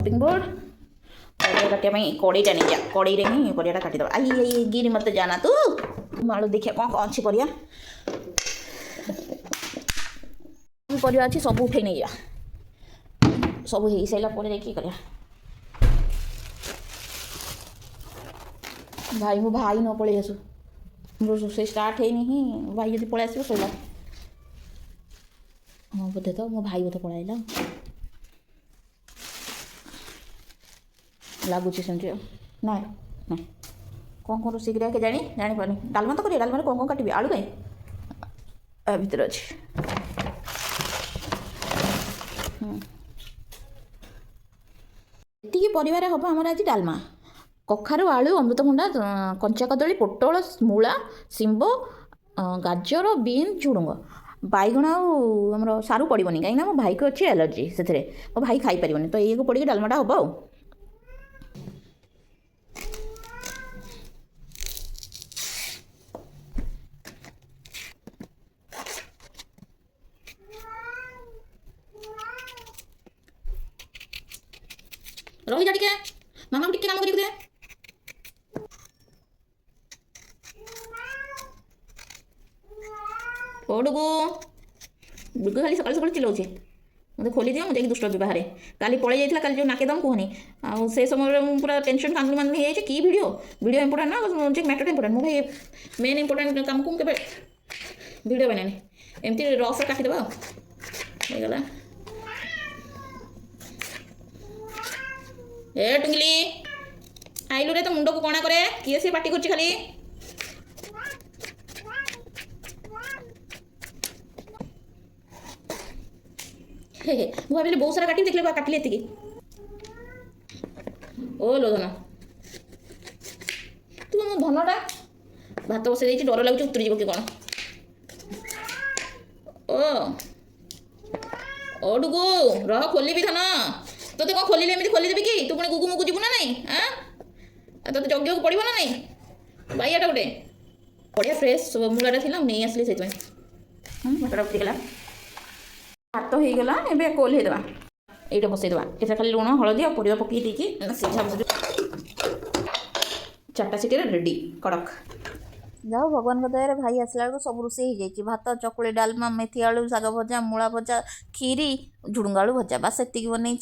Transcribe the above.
Cutting board परिया काटिया कड़ईटा नहीं जा कड़ई रे ही परियाटा काटिद आई आई गिरी मत जाना तू मालू देखिए कौन कौन अच्छी परिया परिया अच्छी सब उठे नहीं जा सब हो सारा पर करिया भाई मो भाई न पलि आसु रोसे स्टार्ट है नहीं भाई जब पलि आसो सर हाँ बोधे तो मो भाई बोधे पलैला लगुच सेमती ना ना कौन कौन रोसे के जानी जापारे डालमा तो करिए डालमा कौन कौन काटि आलू कहीं भितर अच्छे ये परिवार हम आमर आज डालमा कखारू आलू अमृतभंडा कंचा कदली पोटल मूला शिंब गाजर बीन झुड़ंग बैगण आमर सारू पड़ोनी कहीं मो भाई को अच्छी एलर्जी से मो भाई खाई पारे तो ये पड़ी डालमाटा हम आ रही जा टे मामा को टे काम कर डुगु डुगु खाली सकाल सकाल चिल्लाऊे मतलब खोली दियो मुझे दुष्ट बाहर काली पलि जाइए काली जो नाकेदम कहनी से समय पूरा टेंशन कांदुल मान हो जाए कि वीडियो इंपोर्टेंट ना जे मैटर इंपोर्टेंट मो भाई मेन इंपोर्टेंट काम को के वीडियो बनानी एमती रफ काटिदेव होगला ए टुंगली आइलू रे तो मुंड को कणा करे किए से पार्टी कर खाली भाविले बहुत सारा काटी देखले काटिले एतिकी ओ लो धन तू मो धनटा भात बसई देछि डर लागुच उतरी जीव कि कौन ओ डुगु रह खोली भी धन तोते कौन खोलिले एमती खोलीदेवी कि तू पुणी गुगु मुगु जीवु ना नहीं हाँ तोते जगिया को पड़ो ना नहीं बाइयाटा गोटे बढ़िया फ्रेश मूलाटा थी नहीं आसली से भातटा उठीगला भात हो गला ए कोल्हेदेवा ये बसईदेवा ये खाली लुण हलदी और परिया पकई देकी सीझा बस 4टा सीटी रेडी कड़क जाओ भगवान दया भाई आसला बेलू सब रोसे हो जाए भात चकुड़ी डालमा मेथी आलू शाग भजा मूला भजा खीरी झुड़ंग आलू भजा बस एतिक बनई।